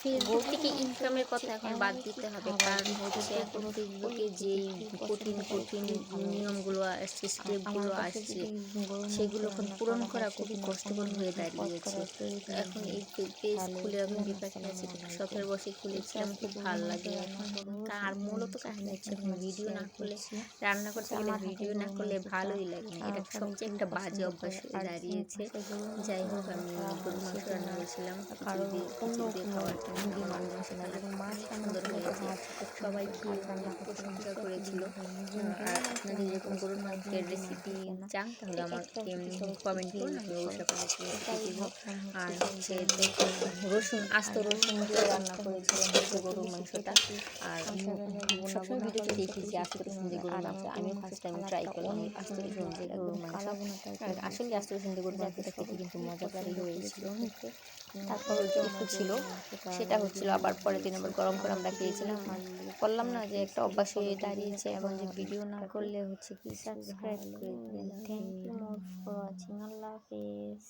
Facebook থেকে ইনকামের কথা এখন বাদ দিতে হবে, কারণ হচ্ছে এখন ফেসবুকে যেই কঠিন কঠিন নিয়মগুলো আসছে, স্টেপগুলো আসছে, সেগুলো এখন পূরণ করা খুবই কষ্টকর হয়ে দাঁড়িয়েছে। এখন এই পেজ খুলে আমি বিপাকে আছি, একটু শখের বশে খুলেছিলাম, খুব ভালো লাগে এখন। আর মূলত কাহিনী হচ্ছে এখন ভিডিও না করলে, রান্না করতে গেলে ভিডিও না করলে ভালোই লাগে না, এটা সবচেয়ে একটা বাজে অভ্যাস হয়ে দাঁড়িয়েছে। যাই হোক, আমি গরুর মাংস রান্না করেছিলাম খিচুড়ি দিয়ে খাওয়ার জন্য। আমার গরুর মাংস রান্না অনেক সুন্দর হয়েছে, সবাই খেয়ে অনেক প্রশংসা করেছিল। আর আপনাদের যেরকম গরুর মাংসের রেসিপি চান তাহলে আমাকে কমেন্ট করুন, আমি অবশ্যই আপনাদেরকে রেসিপি দেবো। আর হচ্ছে আস্ত রসুন দিয়ে রান্না করেছিলাম হচ্ছে গরুর মাংসটা। আর সবসময় ভিডিওতে দেখেছি আস্ত রসুন দিয়ে গরুর মাংস, আমিও ফার্স্ট টাইম ট্রাই করলাম আস্ত রসুন দিয়ে গরুর মাংস। আর আসলে আস্ত রসুন দিয়ে গরুর মাংসটা খেতে কিন্তু মজাদারই হয়েছিল। তারপর একটু ছিল, সেটা হচ্ছিল আবার পরের দিন আবার গরম করে আমরা খেয়েছিলাম। বললাম না যে একটা অভ্যাস হয়ে দাঁড়িয়েছে এখন, যে ভিডিও না করলে হচ্ছে কি সাবস্ক্রাইব করে দিবেন। Thank you more for watching. আল্লাহ হাফেজ।